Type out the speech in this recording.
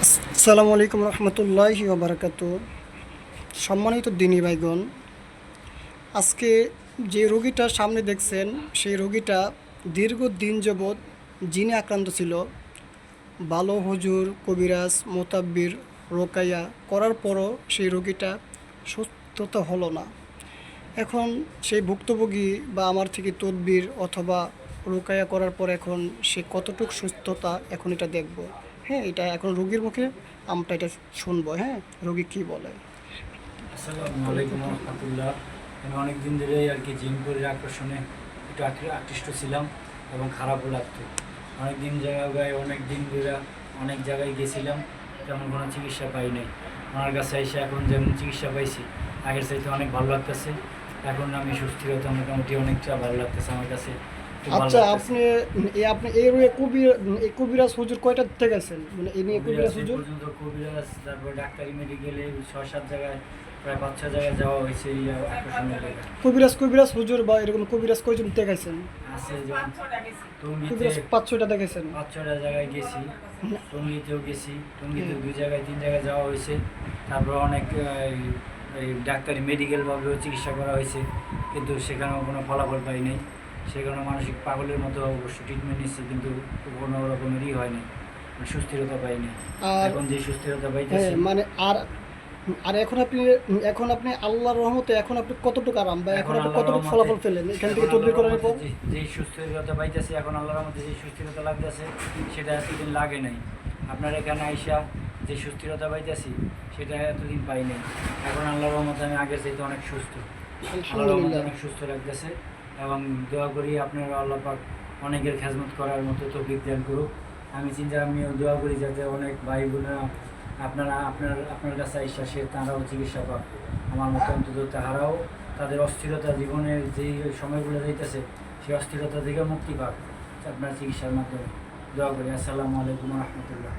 আসসালামু আলাইকুম রহমতুল্লাহি ওবারাকাতু। সম্মানিত দিনী ভাইগণ, আজকে যে রোগীটা সামনে দেখছেন সেই রোগীটা দীর্ঘদিন যাবৎ জিনে আক্রান্ত ছিল। ভালো হুজুর, কবিরাজ, মোতাব্বির, রোকাইয়া করার পরও সেই রোগীটা সুস্থতা হলো না। এখন সেই ভুক্তভোগী বা আমার থেকে তদবির অথবা রোকাইয়া করার পর এখন সে কতটুকু সুস্থতা এখন এটা দেখব। হ্যাঁ, এটা এখন রোগীর মুখে আমরা এটা শুনবো। হ্যাঁ, রোগী কী বলে। আসসালামু আলাইকুম রহমতুল্লাহ। আমি অনেক দিন ধরেই আর কি জিম করে আকর্ষণে একটু আকৃষ্ট ছিলাম এবং খারাপও লাগতো। অনেক দিন ধরে অনেক জায়গায় গেছিলাম, তেমন কোনো চিকিৎসা পাই নাই। আমার কাছে এসে এখন যেমন চিকিৎসা পাইছি আগের চাইতে অনেক ভালো লাগতেছে। এখন আমি সুস্থতা মোটামুটি অনেকটা ভালো লাগতেছে আমার কাছে। আচ্ছা, আপনি এই রোগে কবিরাজ হুজুর কয়টা থেকে গেছেন, মানে এই নিয়ে কবিরাজ হুজুর পর্যন্ত কবিরাজ, তারপর ডাক্তারি মেডিকেলে 6-7 জায়গায়, প্রায় 5-6 জায়গায় যাওয়া হয়েছে এই আকর্ষণের লেগে। কবিরাজ হুজুর বা এরকম কবিরাজ কয়জন দেখাইছেন? আছে যেমন কবিরাজ 5-6টা দেখাইছেন? 5-6টা জায়গায় গেছি, টঙ্গীতেও গেছি। টঙ্গীতে 2 জায়গায় 3 জায়গায় যাওয়া হয়েছে। তারপর অনেক এই ডাক্তারি মেডিকেলভাবেও চিকিৎসা করা হয়েছে, কিন্তু সেখানেও কোনো ফলাফল পাই নাই। সেখানে মানসিক পাগলের মতো অবশ্য ট্রিটমেন্ট নিচ্ছে, কিন্তু কোনো রকমেরই হয়নি, সুস্থিরতা পাইনি। আর এখন যে সুস্থিরতা পাইতেছি, হ্যাঁ, মানে আর আর এখন আপনি আল্লাহর রহমতে এখন আপনি কতটুকু আরাম বা এখন আপনি আল্লাহর কতটুকু রহমতে ফলাফল পেলেন এখান থেকে তদবির করার পর? যে সুস্থিরতা পাইতেছি, এখন আল্লাহর রহমতে যে সুস্থিরতা লাগতেছে সেটা এতদিন লাগে নাই। আপনার এখানে আইসা যে সুস্থিরতা পাইতেছি সেটা এতদিন পাই নাই। এখন আল্লাহর রহমতে আমি আগের চাইতে অনেক সুস্থ, আল্লাহর রহমতে আলহামদুলিল্লাহ। অনেক সুস্থ লাগতেছে। এবং দোয়া করি আপনারা আল্লাহ পাক অনেকের খেজমত করার মতো তৌফিক দান করুক। আমিও দোয়া করি যাতে অনেক ভাই বোনেরা আপনার কাছে আইসা তারাও চিকিৎসা পাক, আমার মতো অন্তত তাহারাও তাদের অস্থিরতা, জীবনের যেই সময়গুলো যাইতেছে সেই অস্থিরতা থেকে মুক্তি পাক আপনার চিকিৎসার মাধ্যমে। দোয়া করি। আসসালামু আলাইকুম রহমতুল্লাহ।